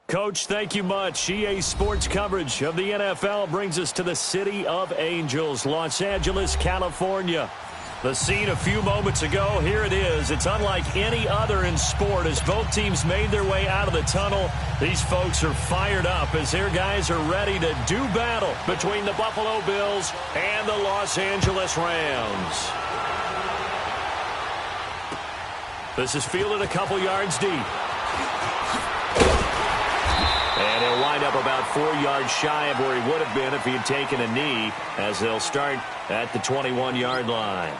Coach, thank you much. EA Sports coverage of the NFL brings us to the City of Angels, Los Angeles, California. The scene a few moments ago, here it is. It's unlike any other in sport as both teams made their way out of the tunnel. These folks are fired up as their guys are ready to do battle between the Buffalo Bills and the Los Angeles Rams. This is fielded a couple yards deep. And he'll wind up about 4 yards shy of where he would have been if he had taken a knee, as they'll start at the 21-yard line.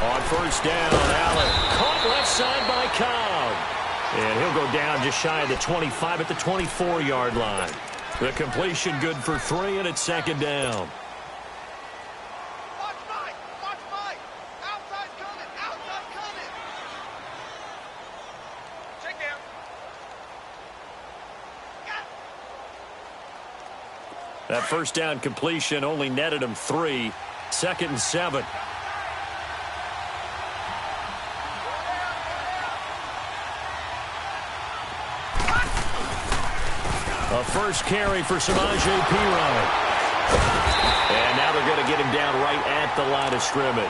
On first down, Allen caught left side by Cobb. And he'll go down just shy of the 25 at the 24-yard line. The completion good for 3, and it's second down. Watch Mike! Watch Mike! Outside coming! Outside coming! Check down. That first down completion only netted him 3. Second and 7. A first carry for Samaje Perine. And now they're going to get him down right at the line of scrimmage.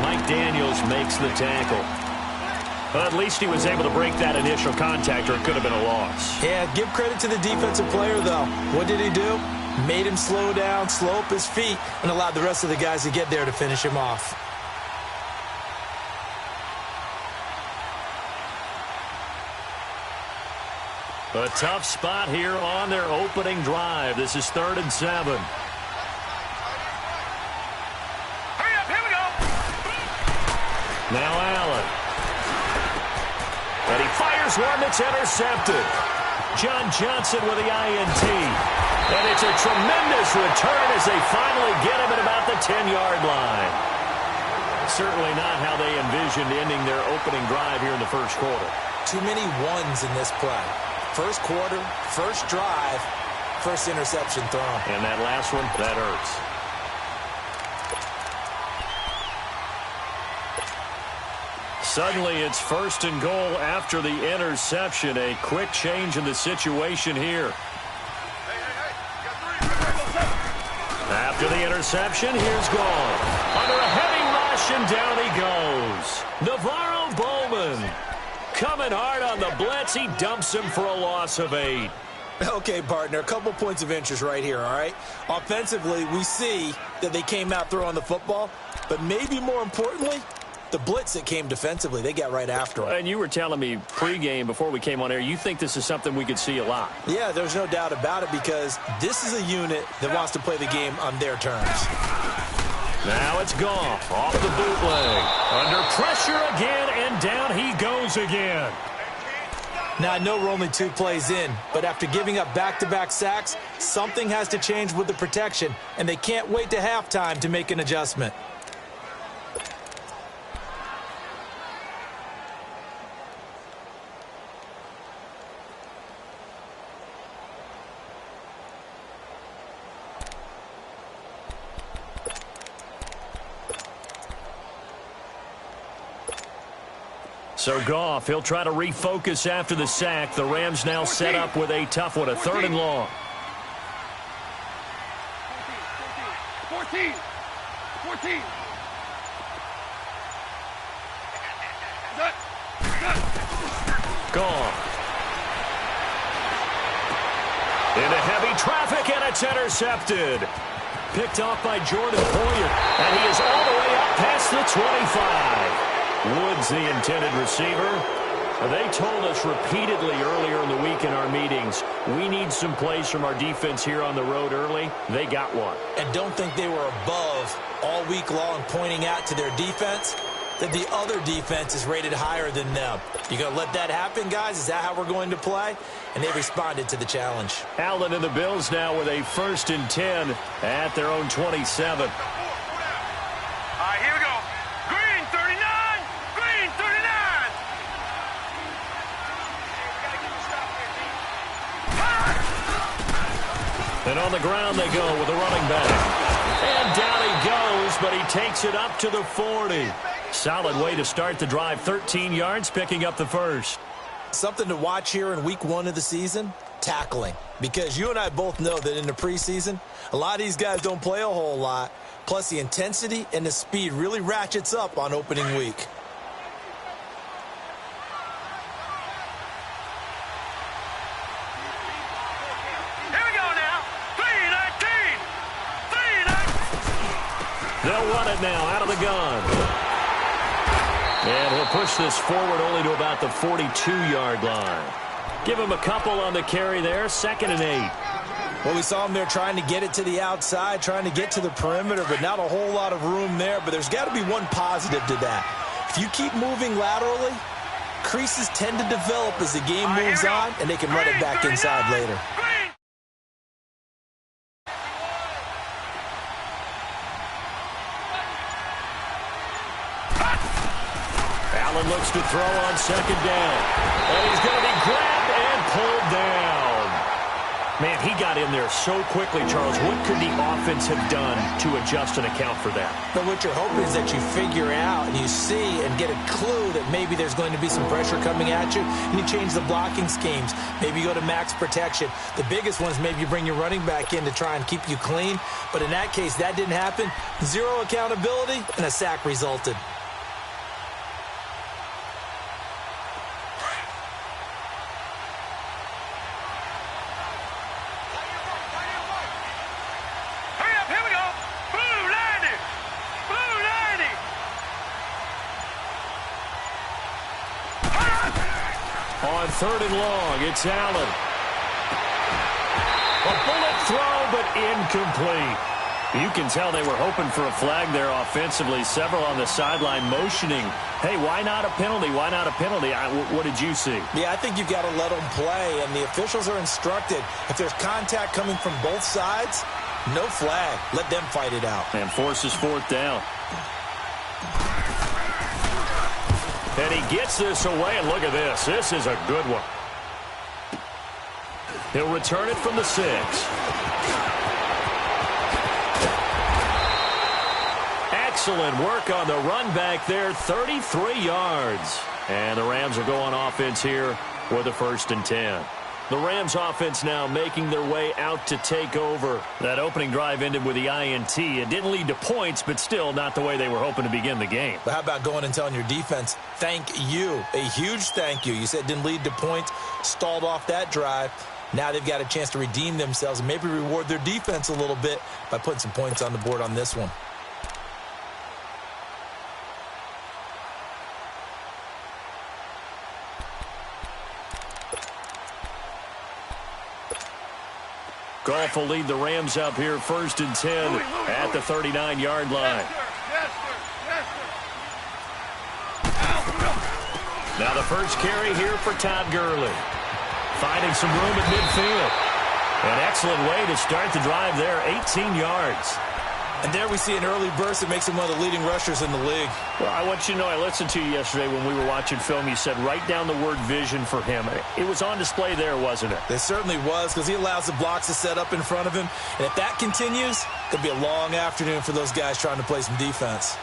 Mike Daniels makes the tackle. Well, at least he was able to break that initial contact, or it could have been a loss. Yeah, give credit to the defensive player, though. What did he do? Made him slow down, slow up his feet, and allowed the rest of the guys to get there to finish him off. A tough spot here on their opening drive. This is 3rd and 7. Hurry up, here we go! Now Allen. And he fires one that's intercepted. John Johnson with the INT. And it's a tremendous return as they finally get him at about the 10-yard line. Certainly not how they envisioned ending their opening drive here in the first quarter. Too many ones in this play. First quarter, first drive, first interception thrown. And that last one, that hurts. Suddenly it's 1st and goal after the interception. A quick change in the situation here. After the interception, here's Gall. Under a heavy rush, and down he goes. Navarro Bowman coming hard on the blitz. He dumps him for a loss of 8. Okay, partner, a couple points of interest right here, all right? Offensively, we see that they came out throwing the football, but maybe more importantly, the blitz that came defensively, they got right after him. And you were telling me pregame before we came on air, you think this is something we could see a lot. Yeah, there's no doubt about it because this is a unit that wants to play the game on their terms. Now it's Goff off the bootleg. Under pressure again, and down he goes again. Now, I know we're only 2 plays in, but after giving up back-to-back sacks, something has to change with the protection, and they can't wait to halftime to make an adjustment. So Goff, he'll try to refocus after the sack. The Rams now set up with a tough one, a 3rd and long. 14. Goff. Into heavy traffic, and it's intercepted. Picked off by Jordan Poyer, and he is all the way up past the 25. Woods, the intended receiver. They told us repeatedly earlier in the week in our meetings, we need some plays from our defense here on the road early. They got one. And don't think they were above all week long pointing out to their defense. that the other defense is rated higher than them. You going to let that happen, guys? Is that how we're going to play? And they responded to the challenge. Allen and the Bills now with a 1st and 10 at their own 27. All right, here we go. Green 39. Green 39. And on the ground they go with a running back. And down he goes, but he takes it up to the 40. Solid way to start the drive. 13 yards, picking up the first. Something to watch here in week 1 of the season, tackling. Because you and I both know that in the preseason, a lot of these guys don't play a whole lot. Plus, the intensity and the speed really ratchets up on opening week. Here we go now. 3-19. 3-19. They'll run it now out of the gun. And he'll push this forward only to about the 42-yard line. Give him a couple on the carry there, 2nd and 8. Well, we saw him there trying to get it to the outside, trying to get to the perimeter, but not a whole lot of room there. But there's got to be one positive to that. If you keep moving laterally, creases tend to develop as the game moves on, and they can run it back inside later. Allen looks to throw on 2nd down. And he's going to be grabbed and pulled down. Man, he got in there so quickly, Charles. What could the offense have done to adjust and account for that? But what you're hoping is that you figure out and you see and get a clue that maybe there's going to be some pressure coming at you, and you change the blocking schemes. Maybe you go to max protection. The biggest one is maybe you bring your running back in to try and keep you clean. But in that case, that didn't happen. 0 accountability, and a sack resulted. On 3rd and long, it's Allen. A bullet throw, but incomplete. You can tell they were hoping for a flag there offensively. Several on the sideline motioning, hey, why not a penalty? Why not a penalty? What did you see? Yeah, I think you've got to let them play, and the officials are instructed. If there's contact coming from both sides, no flag. Let them fight it out. And forces 4th down. And he gets this away, and look at this. This is a good one. He'll return it from the 6. Excellent work on the run back there, 33 yards. And the Rams are going offense here with a 1st and 10. The Rams offense now making their way out to take over. That opening drive ended with the INT. It didn't lead to points, but still not the way they were hoping to begin the game. But how about going and telling your defense, thank you, a huge thank you. You said it didn't lead to points, stalled off that drive. Now they've got a chance to redeem themselves and maybe reward their defense a little bit by putting some points on the board on this one. Goff will lead the Rams up here 1st and 10 at the 39-yard line. Now the first carry here for Todd Gurley. Finding some room at midfield. An excellent way to start the drive there, 18 yards. And there we see an early burst that makes him one of the leading rushers in the league. Well, I want you to know, I listened to you yesterday when we were watching film. You said write down the word vision for him. It was on display there, wasn't it? It certainly was, because he allows the blocks to set up in front of him. And if that continues, it'll be a long afternoon for those guys trying to play some defense.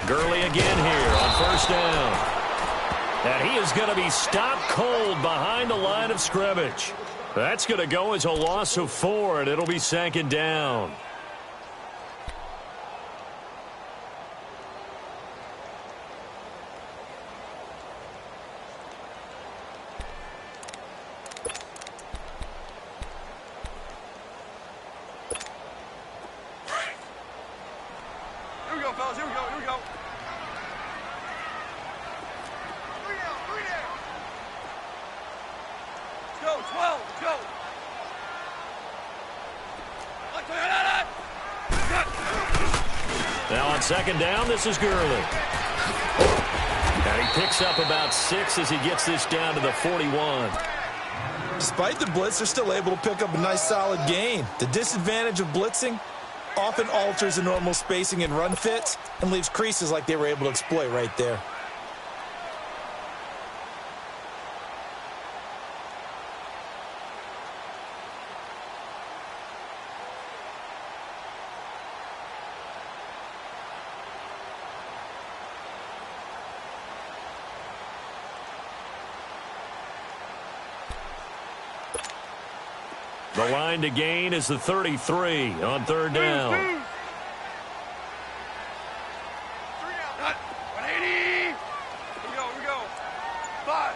Gurley again here on 1st down. And he is going to be stopped cold behind the line of scrimmage. That's going to go as a loss of 4, and it'll be 2nd down. Now on second down, this is Gurley. And he picks up about 6 as he gets this down to the 41. Despite the blitz, they're still able to pick up a nice solid gain. The disadvantage of blitzing often alters the normal spacing and run fits and leaves creases like they were able to exploit right there. The line to gain is the 33 on third down. 180. Here we go. 5.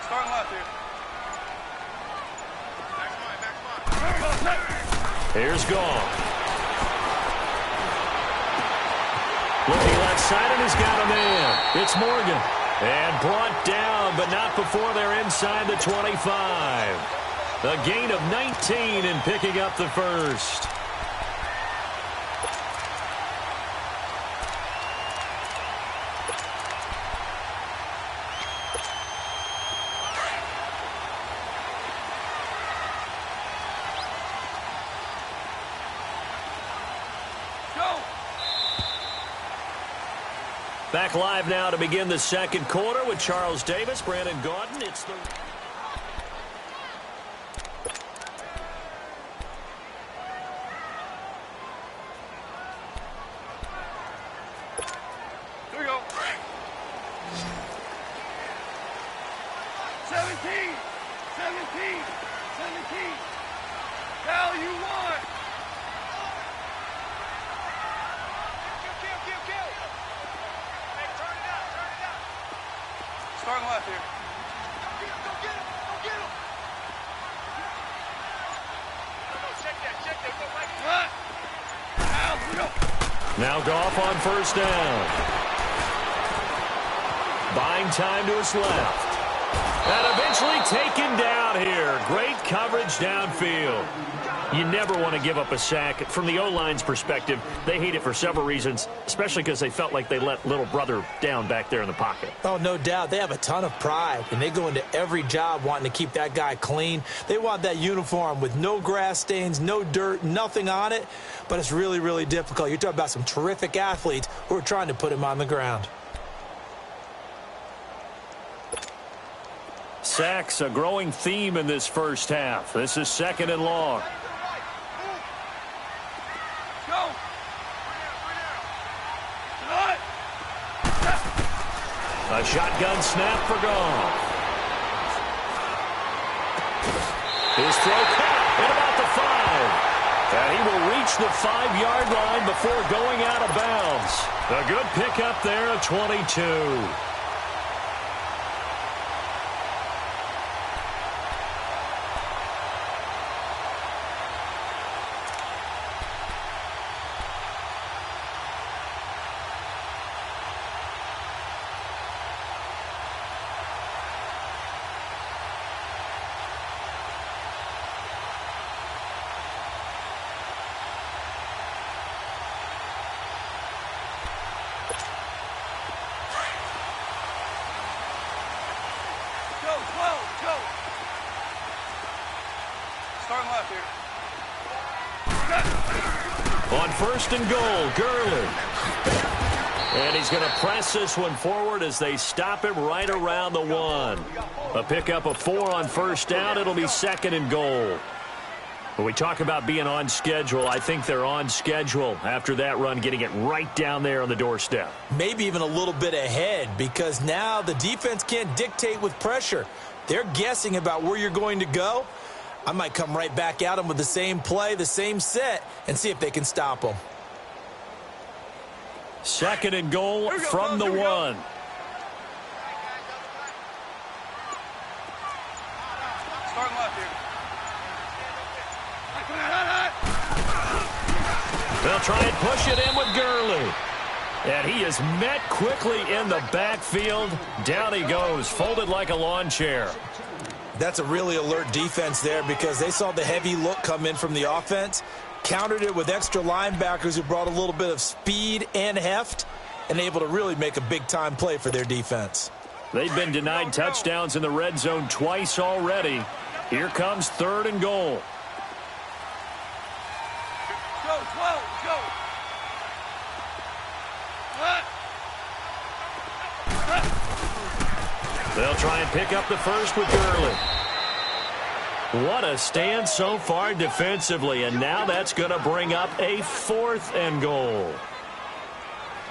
Starting left here. Here's Goff. Looking left side, and he's got a man. It's Morgan. And brought down, but not before they're inside the 25. A gain of 19 in picking up the first. Back live now to begin the second quarter with Charles Davis, Brandon Gaudin. It's the... Here we go. 17. Hell, you won. Starting left here. Go get him. Check that. Go right. Now Goff on first down. Buying time to his left. And eventually taken down here. Great coverage downfield. You never want to give up a sack. From the O-line's perspective, they hate it for several reasons, especially because they felt like they let little brother down back there in the pocket. Oh, no doubt. They have a ton of pride, and they go into every job wanting to keep that guy clean. They want that uniform with no grass stains, no dirt, nothing on it, but it's really, really difficult. You're talking about some terrific athletes who are trying to put him on the ground. Sacks, a growing theme in this first half. This is second and long. A shotgun snap for Goff. His throw caught at about the 5. And he will reach the 5-yard line before going out of bounds. A good pickup there at 22. Starting left here. On first and goal, Gurley. And he's going to press this one forward as they stop him right around the 1. A pickup of 4 on first down. It'll be second and goal. When we talk about being on schedule, I think they're on schedule after that run, getting it right down there on the doorstep. Maybe even a little bit ahead, because now the defense can't dictate with pressure. They're guessing about where you're going to go. I might come right back at them with the same play, the same set, and see if they can stop them. Second and goal from the 1. Starting left here. They'll try and push it in with Gurley. And he is met quickly in the backfield. Down he goes, folded like a lawn chair. That's a really alert defense there, because they saw the heavy look come in from the offense, countered it with extra linebackers who brought a little bit of speed and heft, and able to really make a big-time play for their defense. They've been denied touchdowns in the red zone twice already. Here comes 3rd and goal. Go, go. They'll try and pick up the first with Gurley. What a stand so far defensively, and now that's going to bring up a 4th and goal.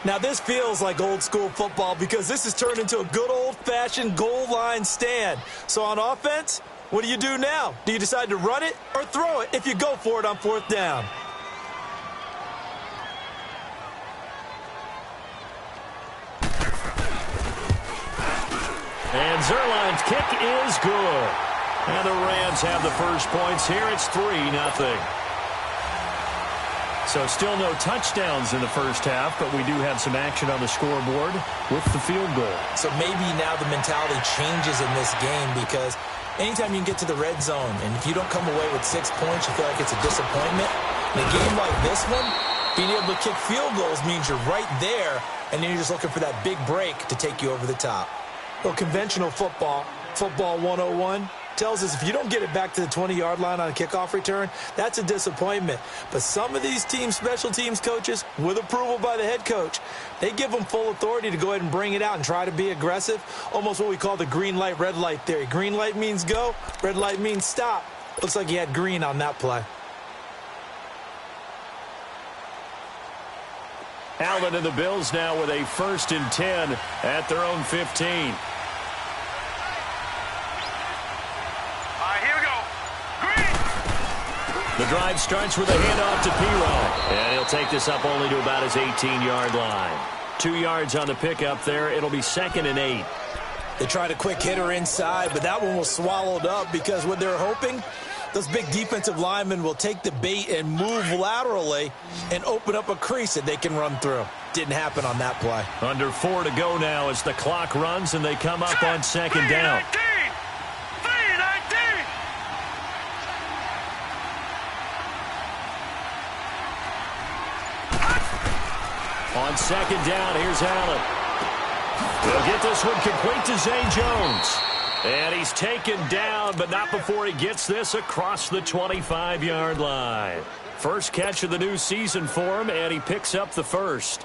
Now this feels like old school football because this has turned into a good old-fashioned goal line stand. So on offense, what do you do now? Do you decide to run it or throw it if you go for it on 4th down? And Zuerlein's kick is good. And the Rams have the first points here. It's 3-0. So still no touchdowns in the first half, but we do have some action on the scoreboard with the field goal. So maybe now the mentality changes in this game because anytime you can get to the red zone, and if you don't come away with 6 points, you feel like it's a disappointment. In a game like this one, being able to kick field goals means you're right there, and then you're just looking for that big break to take you over the top. Well, conventional football 101, tells us if you don't get it back to the 20-yard line on a kickoff return, that's a disappointment. But some of these special teams coaches, with approval by the head coach, they give them full authority to go ahead and bring it out and try to be aggressive, almost what we call the green light, red light theory. Green light means go, red light means stop. Looks like he had green on that play. Allen and the Bills now with a 1st and 10 at their own 15. The drive starts with a handoff to Pirro. And he'll take this up only to about his 18-yard line. 2 yards on the pickup there. It'll be 2nd and 8. They tried a quick hitter inside, but that one was swallowed up because what they're hoping, those big defensive linemen will take the bait and move laterally and open up a crease that they can run through. Didn't happen on that play. Under 4 to go now as the clock runs and they come up on 2nd down. On 2nd down, here's Allen. He'll get this one complete to Zay Jones. And he's taken down, but not before he gets this across the 25-yard line. First catch of the new season for him, and he picks up the first.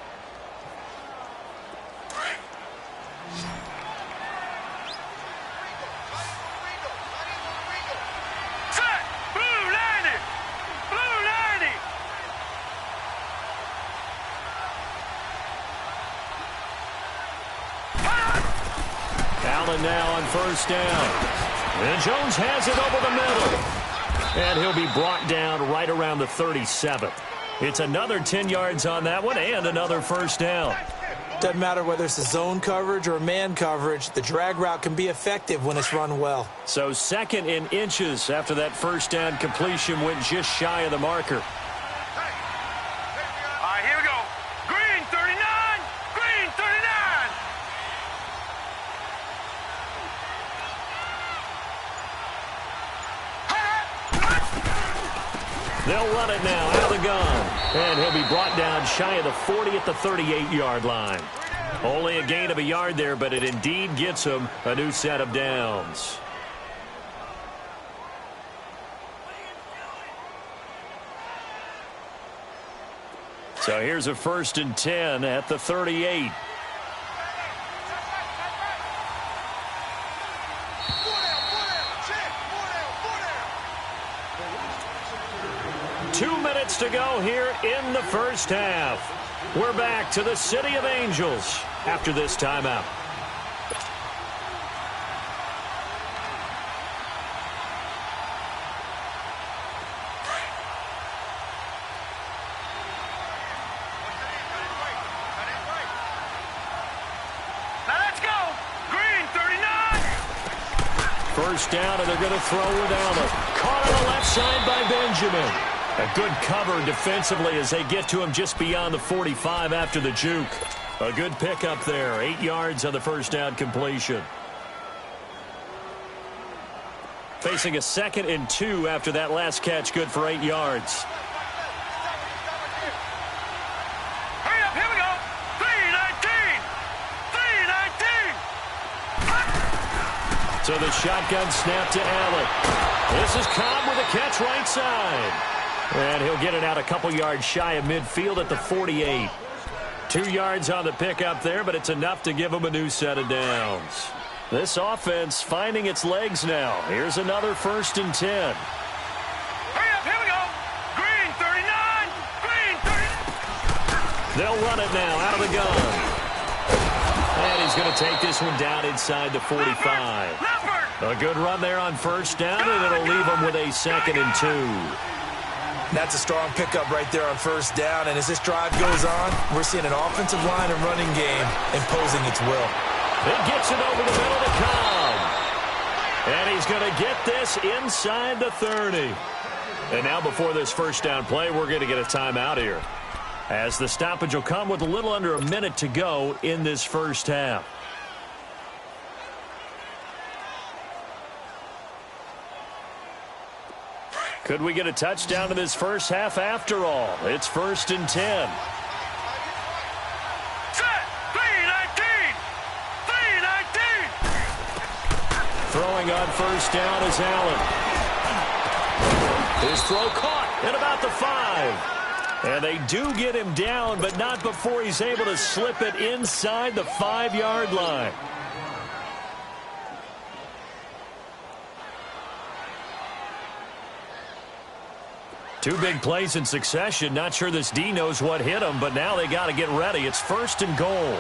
Now on 1st down. And Jones has it over the middle. And he'll be brought down right around the 37. It's another 10 yards on that one and another 1st down. Doesn't matter whether it's a zone coverage or man coverage, the drag route can be effective when it's run well. So 2nd in inches after that 1st down completion went just shy of the marker. They'll run it now out of the gun. And he'll be brought down shy of the 40 at the 38-yard line. Only a gain of a yard there, but it indeed gets him a new set of downs. So here's a 1st and 10 at the 38. To go here in the first half. We're back to the City of Angels after this timeout. Now let's go. Green 39. First down, and they're going to throw with Allen. Caught on the left side by Benjamin. A good cover defensively as they get to him just beyond the 45 after the juke. A good pickup there. 8 yards on the 1st down completion. Facing a 2nd and 2 after that last catch, good for 8 yards. So the shotgun snap to Allen. This is Cobb with a catch right side. And he'll get it out a couple yards shy of midfield at the 48. 2 yards on the pickup there, but it's enough to give him a new set of downs. This offense finding its legs now. Here's another 1st and 10. Hurry up, here we go. Green 39, Green 30. They'll run it now out of the gun. And he's going to take this one down inside the 45. A good run there on 1st down, and it'll leave him with a 2nd and 2. That's a strong pickup right there on 1st down. And as this drive goes on, we're seeing an offensive line and running game imposing its will. It gets it over the middle to Cobb. And he's going to get this inside the 30. And now before this 1st down play, we're going to get a timeout here, as the stoppage will come with a little under a minute to go in this 1st half. Could we get a touchdown in this 1st half after all? It's 1st and 10. Set. 3-19. 3-19. Throwing on 1st down is Allen. His throw caught at about the 5. And they do get him down, but not before he's able to slip it inside the 5-yard line. Two big plays in succession. Not sure this D knows what hit him, but now they got to get ready. It's 1st and goal.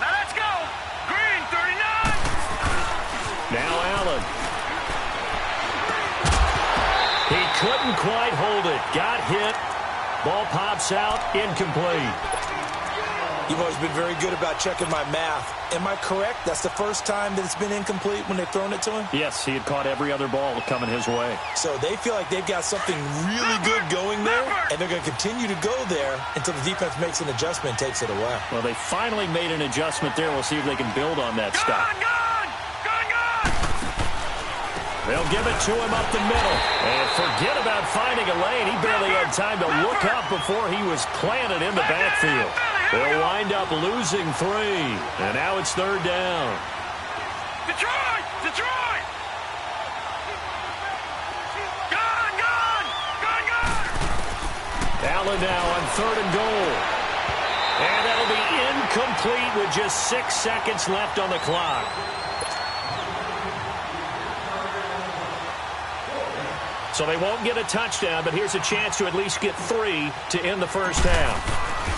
Now let's go. Green 39. Now Allen. He couldn't quite hold it. Got hit. Ball pops out. Incomplete. You've always been very good about checking my math. Am I correct? That's the first time that it's been incomplete when they've thrown it to him? Yes, he had caught every other ball coming his way. So they feel like they've got something really good going there, and they're going to continue to go there until the defense makes an adjustment and takes it away. Well, they finally made an adjustment there. We'll see if they can build on that stuff. They'll give it to him up the middle. And forget about finding a lane. He barely had time to look up before he was planted in the backfield. They'll wind up losing 3. And now it's 3rd down. Detroit! Detroit! Gone! Gone! Gone! Gone! Allen now on 3rd and goal. And that'll be incomplete with just 6 seconds left on the clock. So they won't get a touchdown, but here's a chance to at least get 3 to end the 1st half.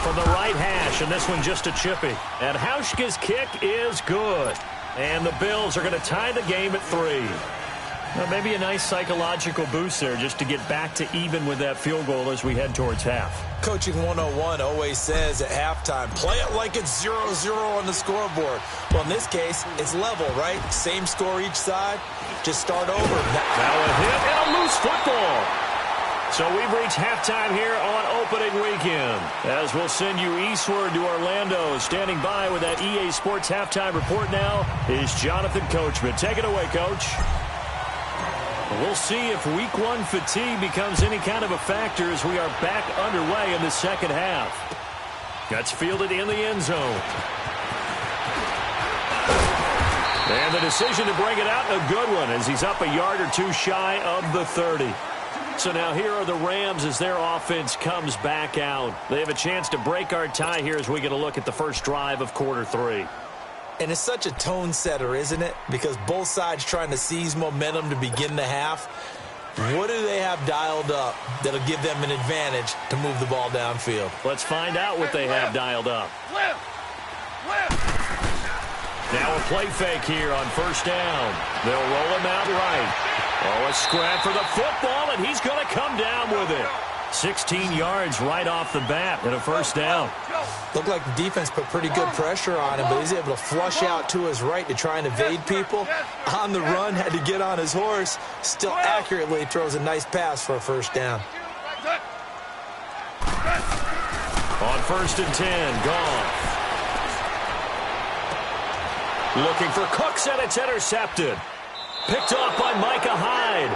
From the right hash, and this one just a chippy. And Hauschka's kick is good. And the Bills are going to tie the game at 3. Well, maybe a nice psychological boost there just to get back to even with that field goal as we head towards half. Coaching 101 always says at halftime, play it like it's 0-0 on the scoreboard. Well, in this case, it's level, right? Same score each side. Just start over. Now a hit and a loose football. So we've reached halftime here on opening weekend, as we'll send you eastward to Orlando. Standing by with that EA Sports halftime report now is Jonathan Coachman. Take it away, Coach. We'll see if Week 1 fatigue becomes any kind of a factor as we are back underway in the 2nd half. That's fielded in the end zone. And the decision to bring it out, a good one, as he's up a yard or 2 shy of the 30. So now here are the Rams as their offense comes back out. They have a chance to break our tie here as we get a look at the first drive of quarter 3. And it's such a tone setter, isn't it? Because both sides trying to seize momentum to begin the half. What do they have dialed up that'll give them an advantage to move the ball downfield? Let's find out what they have dialed up. Now a play fake here on 1st down. They'll roll him out right. Oh, a scrap for the football, and he's going to come down with it. 16 yards right off the bat and a 1st down. Looked like the defense put pretty good pressure on him, but he's able to flush out to his right to try and evade people. On the run, had to get on his horse. Still accurately throws a nice pass for a 1st down. On 1st and 10, Goff. Looking for Cooks, and it's intercepted. Picked off by Micah Hyde.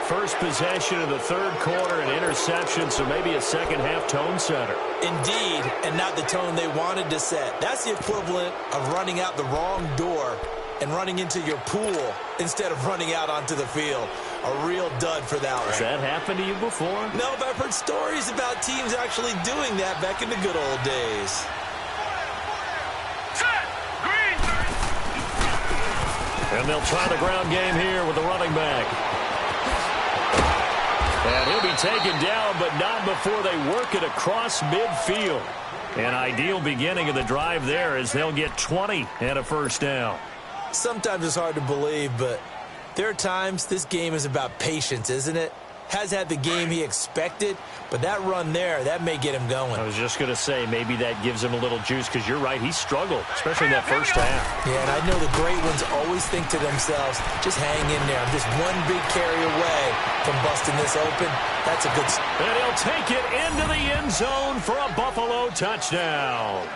first possession of the third quarter, an interception, so maybe a second-half tone setter. Indeed, and not the tone they wanted to set. That's the equivalent of running out the wrong door and running into your pool instead of running out onto the field. A real dud for that one. Has that happened to you before? No, but I've heard stories about teams actually doing that back in the good old days. And they'll try the ground game here with the running back. And he'll be taken down, but not before they work it across midfield. An ideal beginning of the drive there as they'll get 20 and a first down. Sometimes it's hard to believe, but there are times this game is about patience, isn't it? Has had the game he expected, but that run there, that may get him going. I was just going to say, maybe that gives him a little juice, because you're right, he struggled, especially in that first half. Yeah, and I know the great ones always think to themselves, just hang in there. I'm just one big carry away from busting this open. That's a good... And he'll take it into the end zone for a Buffalo touchdown.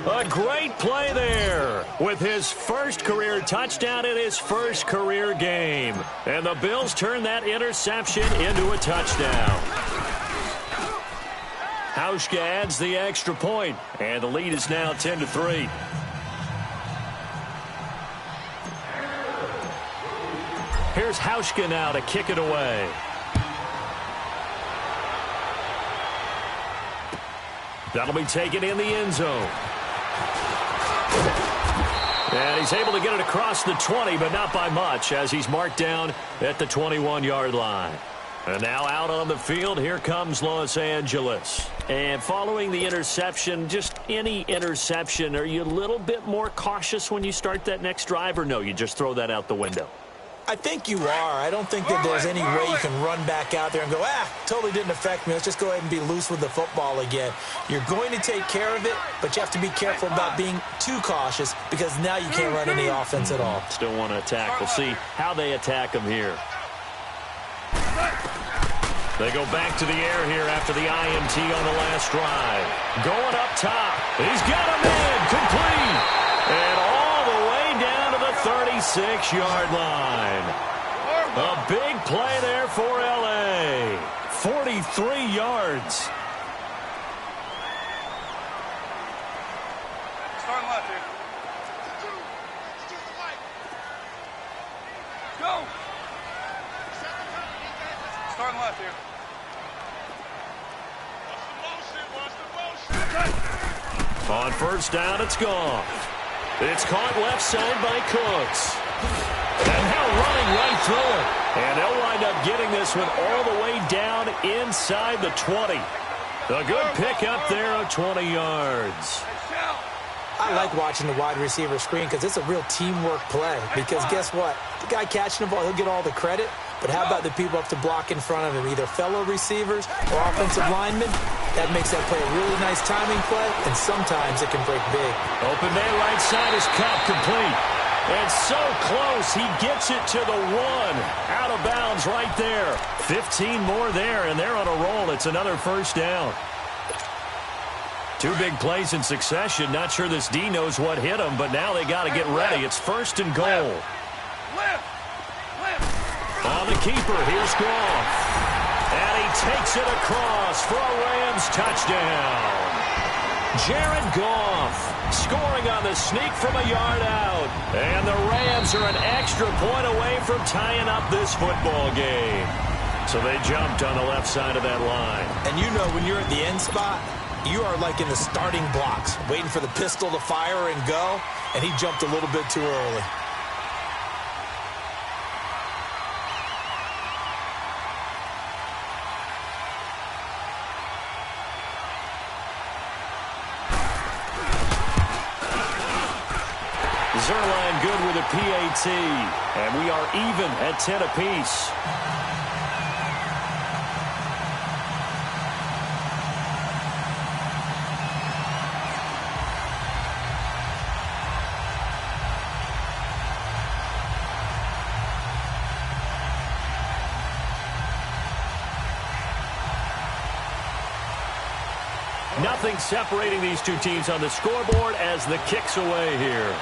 A great play there with his first career touchdown in his first career game. And the Bills turn that interception into a touchdown. Hauschka adds the extra point, and the lead is now 10-3. Here's Hauschka now to kick it away. That'll be taken in the end zone. And he's able to get it across the 20, but not by much, as he's marked down at the 21-yard line. And now out on the field, here comes Los Angeles. And following the interception, just any interception, are you a little bit more cautious when you start that next drive, or no, you just throw that out the window? I think you are. I don't think that there's any way you can run back out there and go, totally didn't affect me. Let's just go ahead and be loose with the football again. You're going to take care of it, but you have to be careful about being too cautious because now you can't run any offense at all. Still want to attack. We'll see how they attack him here. They go back to the air here after the INT on the last drive. Going up top. He's got a man complete. And all the way down to the 36-yard line. A big play there for L.A. 43 yards. Starting left here. Go. Starting left here. On first down, it's gone. It's caught left side by Cooks. And now running right through it. And they'll wind up getting this one all the way down inside the 20. A good pick up there of 20 yards. I like watching the wide receiver screen because it's a real teamwork play. Because guess what? The guy catching the ball, he'll get all the credit. But how about the people up to block in front of him, either fellow receivers or offensive linemen? That makes that play a really nice timing play, and sometimes it can break big. Open man right side is caught complete. And so close, he gets it to the 1. Out of bounds right there. 15 more there, and they're on a roll. It's another first down. Two big plays in succession. Not sure this D knows what hit him, but now they got to get ready. It's first and goal. On the keeper, here's Goff. And he takes it across for a Rams touchdown. Jared Goff scoring on the sneak from a yard out. And the Rams are an extra point away from tying up this football game. So they jumped on the left side of that line. And you know when you're at the end spot, you are like in the starting blocks, waiting for the pistol to fire and go, and he jumped a little bit too early. Zerline good with a PAT, and we are even at 10 apiece. Nothing separating these two teams on the scoreboard as the kick's away here.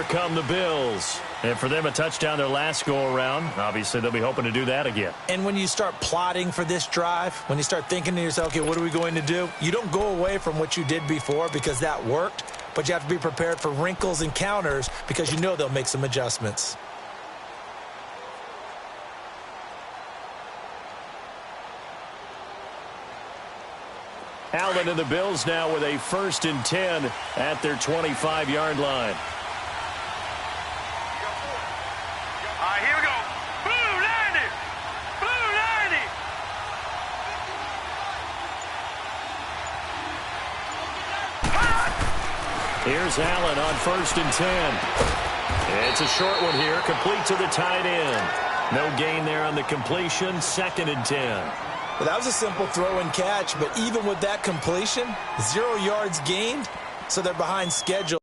here come the Bills. And for them, a touchdown their last go-around. Obviously, they'll be hoping to do that again. And when you start plotting for this drive, when you start thinking to yourself, okay, what are we going to do? You don't go away from what you did before because that worked, but you have to be prepared for wrinkles and counters because you know they'll make some adjustments. Allen and the Bills now with a 1st and 10 at their 25-yard line. All right, here we go. Blue 90. Blue 90. Here's Allen on 1st and 10. It's a short one here, complete to the tight end. No gain there on the completion, 2nd and 10. Well, that was a simple throw and catch, but even with that completion, 0 yards gained, so they're behind schedule.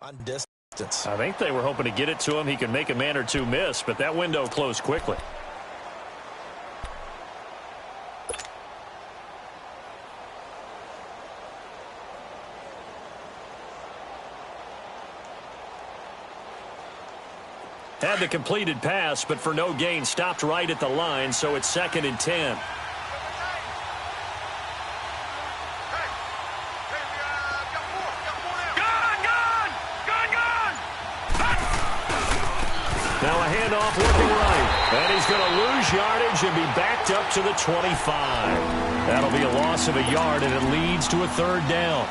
On distance. I think they were hoping to get it to him. He could make a man or two miss, but that window closed quickly. Had the completed pass, but for no gain, stopped right at the line, so it's 2nd and 10. Now a handoff looking right. And he's going to lose yardage and be backed up to the 25. That'll be a loss of a yard, and it leads to a 3rd down.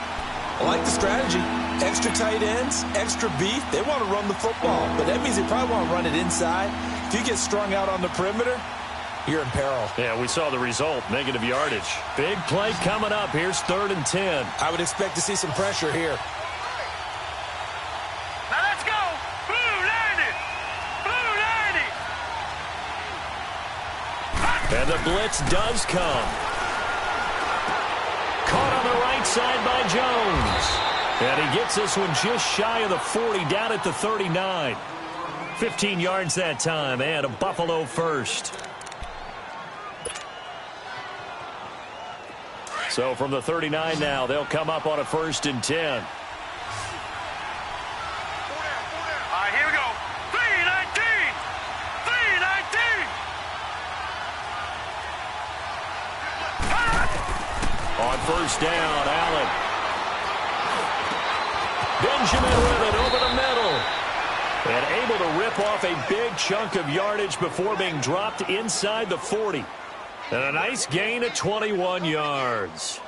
I like the strategy. Extra tight ends, extra beef. They want to run the football, but that means they probably want to run it inside. If you get strung out on the perimeter, you're in peril. Yeah, we saw the result, negative yardage. Big play coming up. Here's 3rd and 10. I would expect to see some pressure here. Now let's go. Blue 90. Blue 90. And the blitz does come. Caught on the right side by Jones. And he gets this one just shy of the 40, down at the 39. 15 yards that time, and a Buffalo first. So from the 39 now, they'll come up on a 1st and 10. All right, here we go. 319. 319. On 1st down, Allen. Benjamin with it over the middle. And able to rip off a big chunk of yardage before being dropped inside the 40. And a nice gain of 21 yards.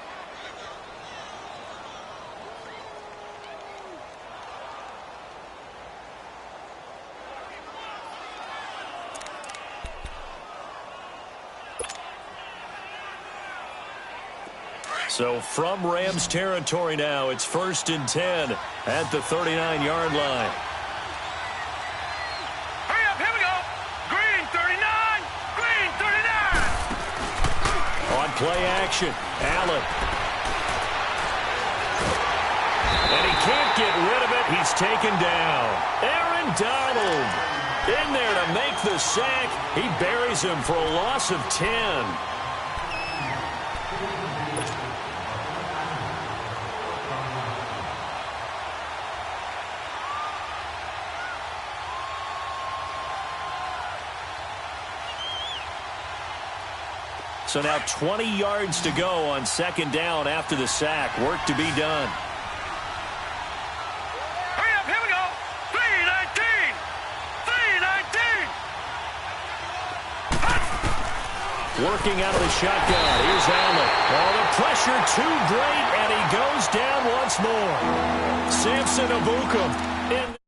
So from Rams territory now, it's 1st and 10 at the 39-yard line. Hurry up, here we go. Green 39. Green 39. On play action, Allen. And he can't get rid of it. He's taken down. Aaron Donald in there to make the sack. He buries him for a loss of 10. So now 20 yards to go on 2nd down after the sack. Work to be done. Hurry up, here we go. 319. 319. Working out of the shotgun. Here's Allen. Oh, the pressure too great, and he goes down once more. Samson Ebukam in.